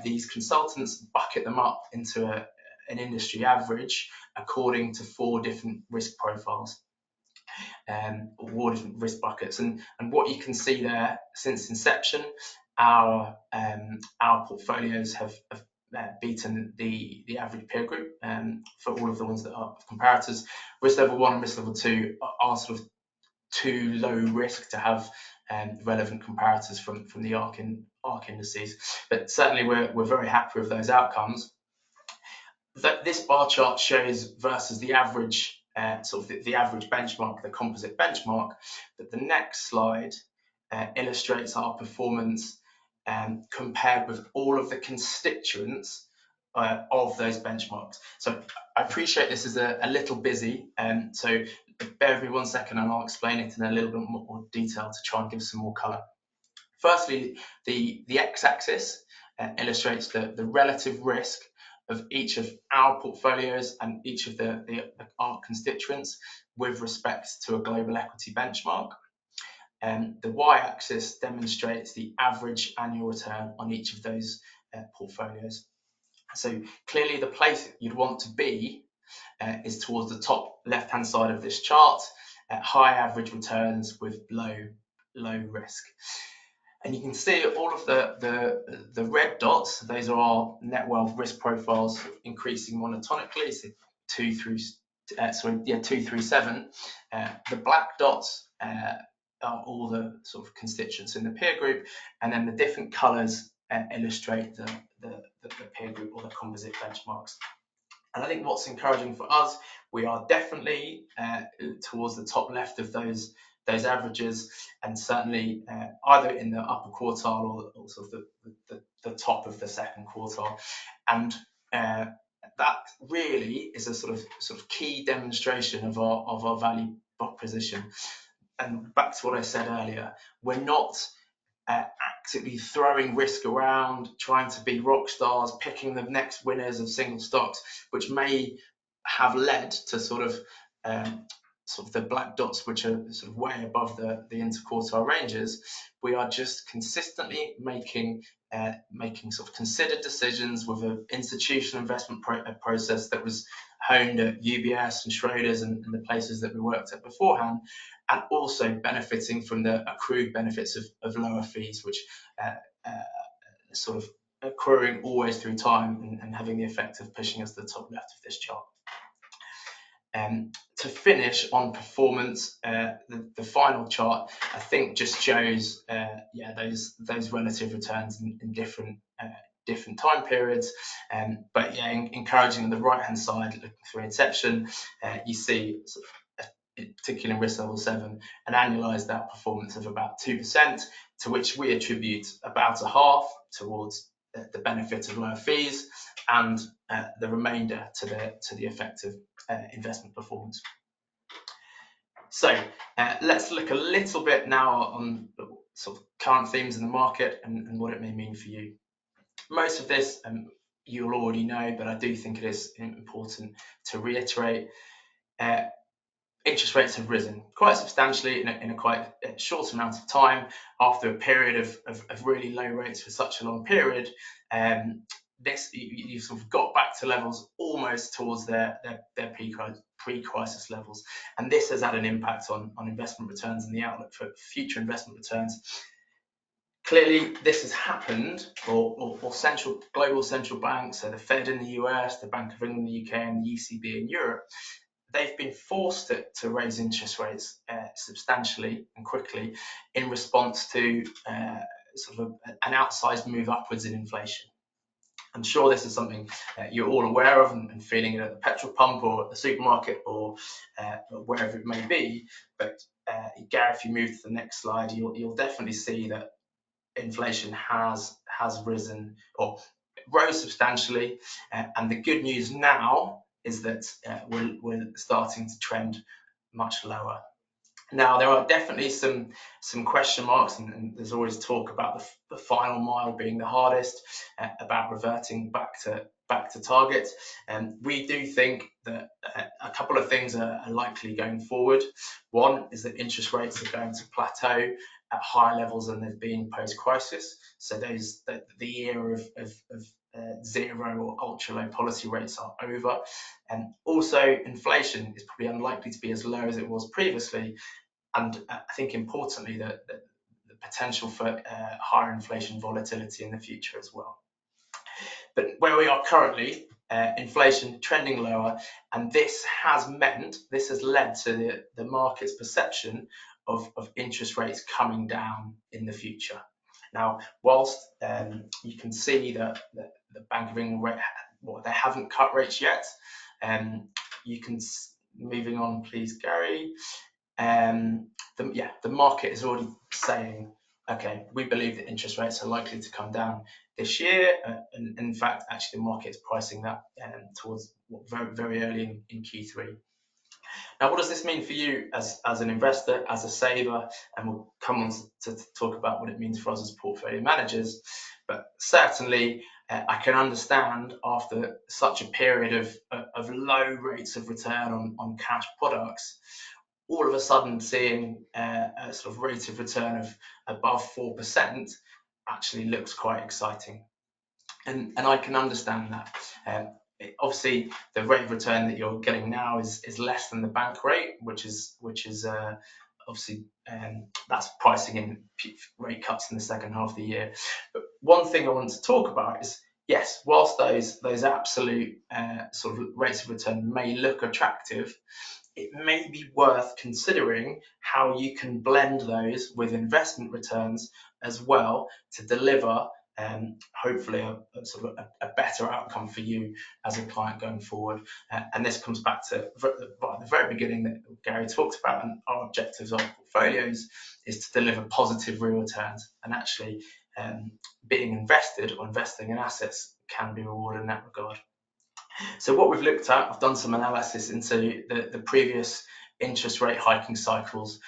these consultants bucket them up into an industry average according to 4 different risk profiles. Or different risk buckets, and what you can see there since inception, our portfolios have beaten the average peer group for all of the ones that are comparators. Risk level 1 and risk level 2 are sort of too low risk to have relevant comparators from the ARC indices, but certainly we're very happy with those outcomes. This bar chart shows versus the average, sort of the average benchmark, the composite benchmark, but the next slide illustrates our performance compared with all of the constituents of those benchmarks. So I appreciate this is a little busy, so bear with me 1 second and I'll explain it in a little bit more detail to try and give some more colour. Firstly, the x-axis illustrates the relative risk of each of our portfolios and each of our constituents with respect to a global equity benchmark. The y-axis demonstrates the average annual return on each of those portfolios. So clearly the place you'd want to be is towards the top left-hand side of this chart, at high average returns with low risk. And you can see all of the red dots, those are our Netwealth risk profiles increasing monotonically, so 2 through 7. The black dots are all the sort of constituents in the peer group, and then the different colours illustrate the peer group or the composite benchmarks. And I think what's encouraging for us, we are definitely towards the top left of those averages, and certainly either in the upper quartile or sort of the top of the second quartile. And that really is a sort of key demonstration of our value proposition. And back to what I said earlier, we're not actively throwing risk around, trying to be rock stars, picking the next winners of single stocks, which may have led to sort of the black dots, which are sort of way above the interquartile ranges. We are just consistently making sort of considered decisions with an institutional investment process that was honed at UBS and Schroders and the places that we worked at beforehand, and also benefiting from the accrued benefits of lower fees, which sort of accruing always through time and having the effect of pushing us to the top left of this chart. To finish on performance, the final chart I think just shows those relative returns in different time periods, but yeah, encouraging on the right hand side, looking through inception, you see sort of, particularly in risk level 7, an annualized outperformance of about 2%, to which we attribute about a half towards the benefit of lower fees, and the remainder to the effective investment performance. So let's look a little bit now on sort of current themes in the market and what it may mean for you. Most of this you'll already know, but I do think it is important to reiterate. Interest rates have risen quite substantially in a quite short amount of time after a period of really low rates for such a long period. You sort of got back to levels almost towards their pre-crisis levels, and this has had an impact on investment returns and the outlook for future investment returns. Clearly, this has happened, or global central banks, so the Fed in the US, the Bank of England in the UK, and the ECB in Europe, they've been forced to raise interest rates substantially and quickly in response to sort of an outsized move upwards in inflation. I'm sure this is something you're all aware of and feeling it at the petrol pump or at the supermarket or wherever it may be. But Gary, if you move to the next slide, you'll definitely see that inflation has risen or rose substantially, and the good news now is that we're starting to trend much lower. Now, there are definitely some question marks, and there's always talk about the final mile being the hardest, about reverting back to target. And we do think that a couple of things are likely going forward. One is that interest rates are going to plateau at higher levels than they've been post-crisis. So the era of zero or ultra low policy rates are over. And also, inflation is probably unlikely to be as low as it was previously. And I think importantly, the potential for higher inflation volatility in the future as well. But where we are currently, inflation trending lower, and this has led to the market's perception of interest rates coming down in the future. Now, whilst you can see that the Bank of England they haven't cut rates yet, you can, moving on please, Gary. The market is already saying, okay, we believe that interest rates are likely to come down this year, and in fact, actually, the market is pricing that towards very, very early in Q3. Now, what does this mean for you as an investor, as a saver? And we'll come on to talk about what it means for us as portfolio managers. But certainly, I can understand after such a period of low rates of return on cash products, all of a sudden seeing a sort of rate of return of above 4% actually looks quite exciting. And I can understand that. Obviously, the rate of return that you're getting now is less than the bank rate, which is obviously that's pricing in rate cuts in the second half of the year. But one thing I want to talk about is, yes, whilst those absolute sort of rates of return may look attractive, it may be worth considering how you can blend those with investment returns as well to deliver hopefully a better outcome for you as a client going forward. And this comes back to the very beginning that Gary talked about, and our objectives on portfolios is to deliver positive real returns, and actually being invested or investing in assets can be rewarded in that regard. So what we've looked at, I've done some analysis into the previous interest rate hiking cycles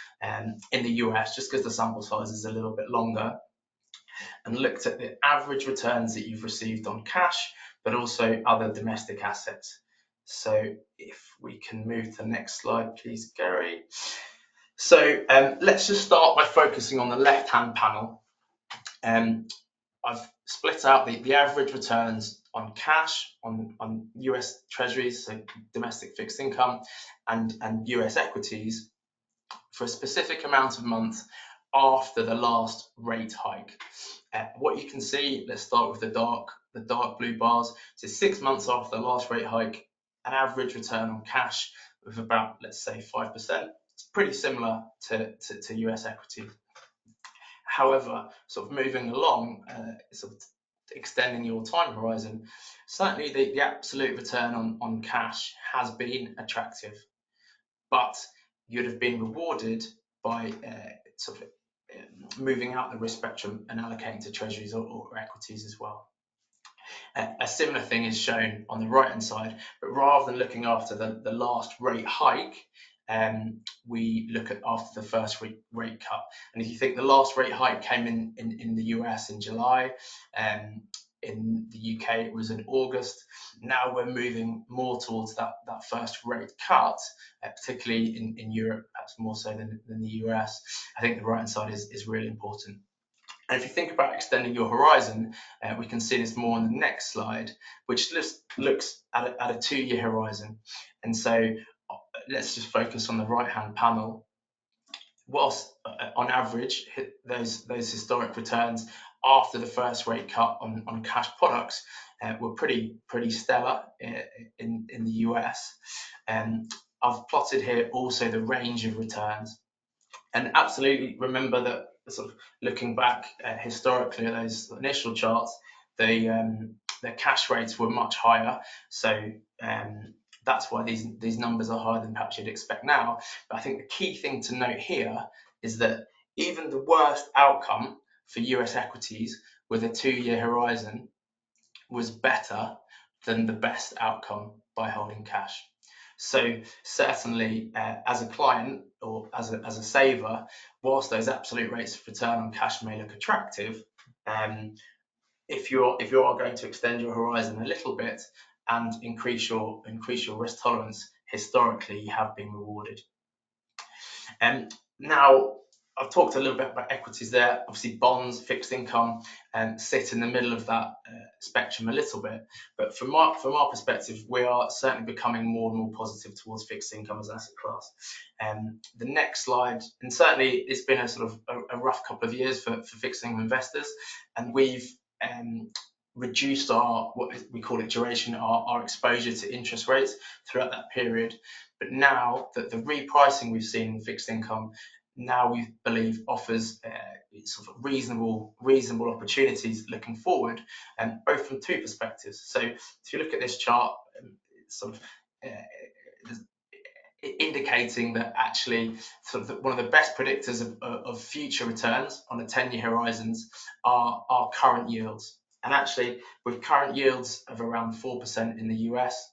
in the US, just because the sample size is a little bit longer, and looked at the average returns that you've received on cash, but also other domestic assets. So if we can move to the next slide, please, Gary. So let's just start by focusing on the left-hand panel. I've split out the average returns on cash, on US Treasuries, so domestic fixed income, and US equities for a specific amount of months after the last rate hike. What you can see, let's start with the dark blue bars. So 6 months after the last rate hike, an average return on cash of about, let's say, 5%. It's pretty similar to US equities. However, sort of moving along, sort of extending your time horizon, certainly the absolute return on cash has been attractive, but you'd have been rewarded by sort of moving out the risk spectrum and allocating to treasuries or equities as well. A similar thing is shown on the right hand side, but rather than looking after the last rate hike, we look at after the first rate cut. And if you think the last rate hike came in the US in July, in the UK it was in August. Now we're moving more towards that first rate cut, particularly in Europe, perhaps more so than the US. I think the right hand side is really important. And if you think about extending your horizon, we can see this more on the next slide, which looks at a 2-year horizon. And so let's just focus on the right-hand panel. Whilst on average, those historic returns after the first rate cut on cash products were pretty stellar in the US. I've plotted here also the range of returns. And absolutely remember that sort of looking back historically at those initial charts, the cash rates were much higher. So that's why these numbers are higher than perhaps you'd expect now. But I think the key thing to note here is that even the worst outcome for US equities with a 2-year horizon was better than the best outcome by holding cash. So certainly, as a client or as a saver, whilst those absolute rates of return on cash may look attractive, if you are going to extend your horizon a little bit and increase your risk tolerance, historically you have been rewarded. Now, I've talked a little bit about equities there. Obviously, bonds, fixed income, sit in the middle of that spectrum a little bit. But from our perspective, we are certainly becoming more and more positive towards fixed income as an asset class. The next slide, and certainly it's been a sort of a rough couple of years for fixed income investors, and we've reduced our, what we call it, duration, our exposure to interest rates throughout that period. But now that the repricing we've seen in fixed income, now we believe offers sort of reasonable opportunities looking forward, and both from two perspectives. So if you look at this chart, it's sort of indicating that actually sort of one of the best predictors of future returns on the 10-year horizons are current yields. And actually, with current yields of around 4% in the US,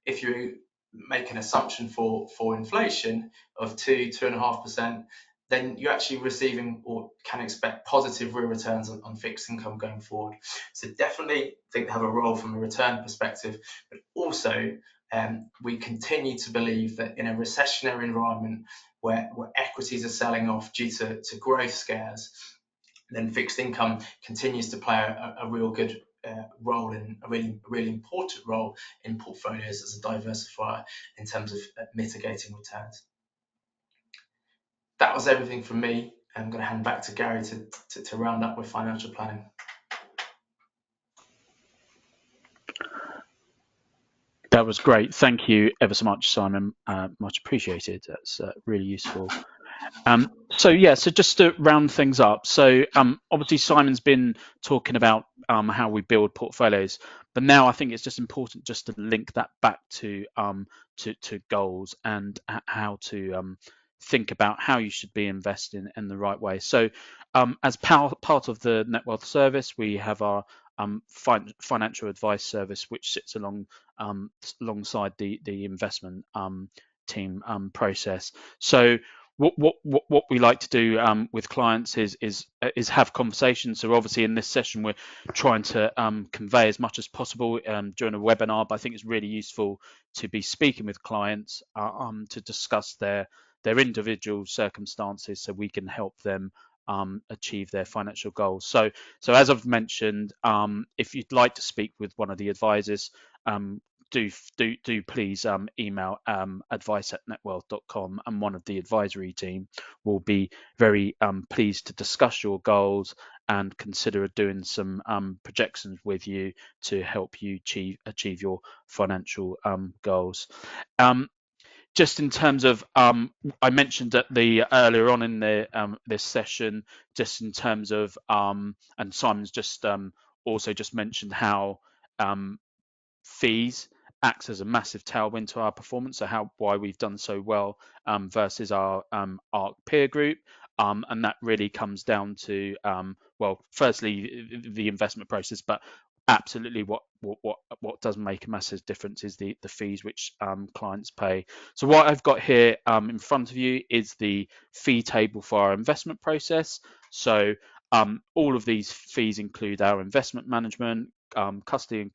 if you make an assumption for inflation of 2.5%, then you're actually receiving or can expect positive real returns on fixed income going forward. So definitely think they have a role from a return perspective, but also we continue to believe that in a recessionary environment where equities are selling off due to growth scares, then fixed income continues to play a real good role, in a really important role in portfolios as a diversifier in terms of mitigating returns. That was everything from me. I'm going to hand back to Gary to round up with financial planning. That was great. Thank you ever so much, Simon. Much appreciated. That's really useful. So just to round things up. So obviously Simon's been talking about how we build portfolios, but now I think it's just important just to link that back to goals and how to think about how you should be investing in the right way. So as part of the Netwealth service, we have our financial advice service which sits alongside the investment team process. So what we like to do with clients is have conversations. So obviously in this session we're trying to convey as much as possible during a webinar, but I think it's really useful to be speaking with clients to discuss their individual circumstances so we can help them achieve their financial goals. So as I've mentioned, if you'd like to speak with one of the advisors, do please email advice@netwealth.com, and one of the advisory team will be very pleased to discuss your goals and consider doing some projections with you to help you achieve your financial goals. Just in terms of, I mentioned that earlier on in this session, just in terms of, and Simon's just also just mentioned how fees acts as a massive tailwind to our performance. So why we've done so well versus our ARC peer group. And that really comes down to, well, firstly, the investment process, but absolutely what does make a massive difference is the fees which clients pay. So what I've got here in front of you is the fee table for our investment process. So all of these fees include our investment management, custody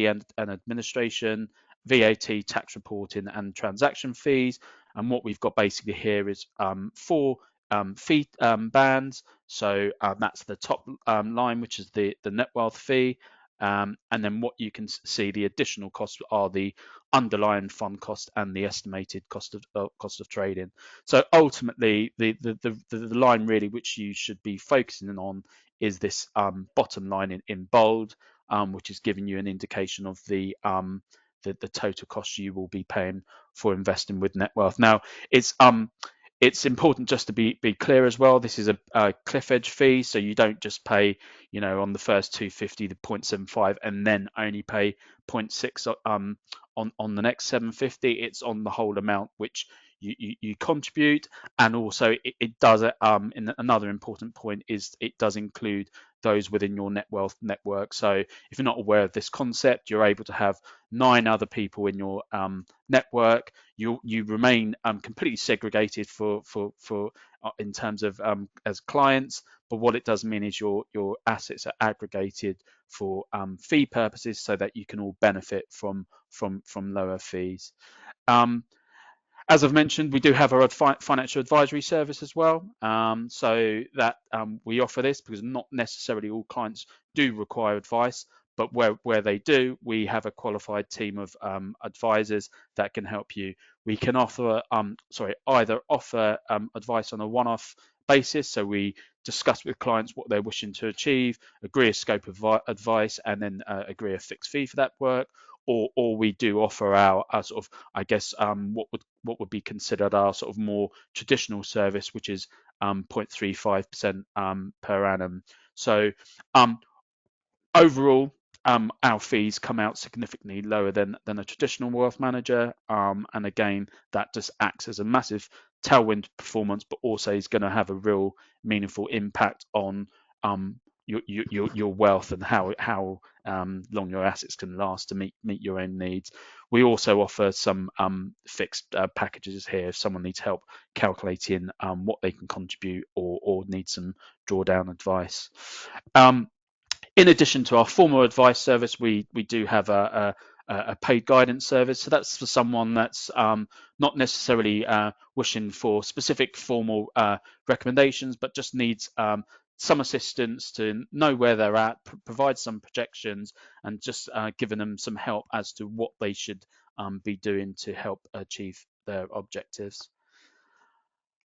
and administration, VAT, tax reporting, and transaction fees. And what we've got basically here is four fee bands. So that's the top line, which is the Netwealth fee. And then what you can see, the additional costs are the underlying fund cost and the estimated cost of trading. So ultimately, the line really which you should be focusing on is this bottom line in bold, which is giving you an indication of the total cost you will be paying for investing with Netwealth. Now, it's important just to be clear as well. This is a cliff edge fee, so you don't just pay, on the first 250 the 0.75 and then only pay 0.6 on the next 750. It's on the whole amount which you contribute, and also it does in another important point is it does include those within your Netwealth network. So if you're not aware of this concept, you're able to have 9 other people in your network. You remain completely segregated for in terms of as clients, but what it does mean is your assets are aggregated for fee purposes so that you can all benefit from lower fees. As I've mentioned, we do have our financial advisory service as well. So that we offer this because not necessarily all clients do require advice, but where they do, we have a qualified team of advisors that can help you. We can either offer advice on a one-off basis, so we discuss with clients what they're wishing to achieve, agree a scope of advice, and then agree a fixed fee for that work. Or we do offer our sort of, I guess, what would be considered our sort of more traditional service, which is 0.35% per annum. So overall, our fees come out significantly lower than a traditional wealth manager, and again, that just acts as a massive tailwind performance, but also is going to have a real meaningful impact on your wealth and how long your assets can last to meet your own needs. We also offer some fixed packages here if someone needs help calculating what they can contribute or needs some drawdown advice. In addition to our formal advice service, we do have a paid guidance service. So that's for someone that's not necessarily wishing for specific formal recommendations, but just needs some assistance to know where they're at, provide some projections, and just giving them some help as to what they should be doing to help achieve their objectives.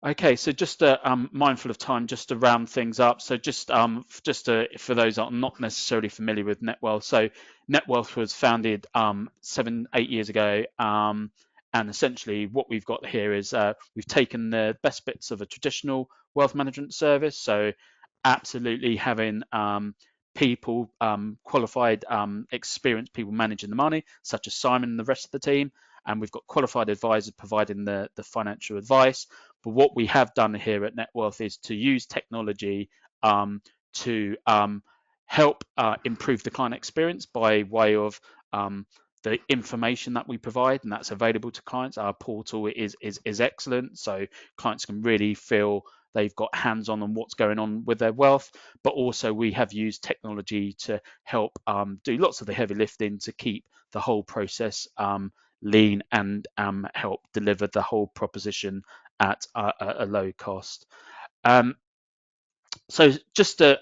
Okay, so just mindful of time, just to round things up. So just for those that are not necessarily familiar with Netwealth, so Netwealth was founded 7-8 years ago, and essentially what we've got here is we've taken the best bits of a traditional wealth management service. So absolutely having people, qualified, experienced people managing the money, such as Simon and the rest of the team, and we've got qualified advisors providing the financial advice. But what we have done here at Netwealth is to use technology to help improve the client experience by way of the information that we provide, and that's available to clients. Our portal is excellent, so clients can really feel they've got hands-on what's going on with their wealth. But also we have used technology to help do lots of the heavy lifting to keep the whole process lean and help deliver the whole proposition at a low cost. Um, so just to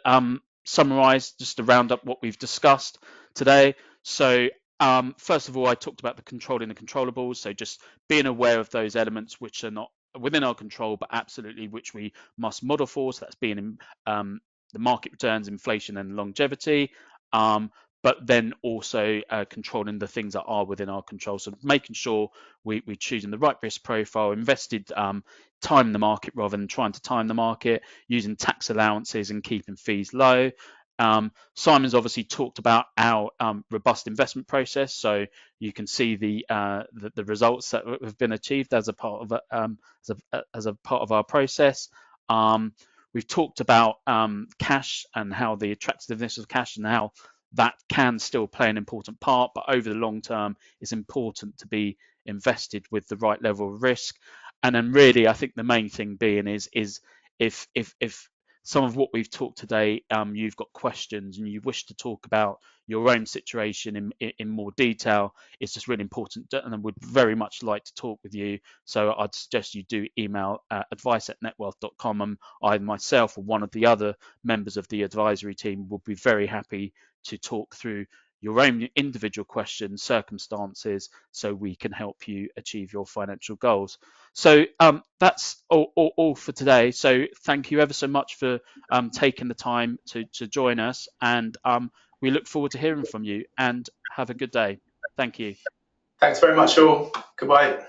summarize, just to round up what we've discussed today. So first of all, I talked about the controlling the controllables. So just being aware of those elements which are not within our control, but absolutely which we must model for. So that's being in the market returns, inflation, and longevity. But then also controlling the things that are within our control. So making sure we're choosing the right risk profile, invested time the market rather than trying to time the market, using tax allowances and keeping fees low. Simon's obviously talked about our robust investment process, so you can see the results that have been achieved as a part of as a part of our process. We've talked about cash and how the attractiveness of cash and how that can still play an important part, but over the long term, it's important to be invested with the right level of risk. And then really, I think the main thing being is if some of what we've talked today, you've got questions and you wish to talk about your own situation in more detail, it's just really important, and I would very much like to talk with you. So I'd suggest you do email advice@netwealth.com, and I myself or one of the other members of the advisory team will be very happy to talk through your own individual questions, circumstances, so we can help you achieve your financial goals. So that's all for today. So thank you ever so much for taking the time to join us, and we look forward to hearing from you, and have a good day. Thank you. Thanks very much, all. Goodbye.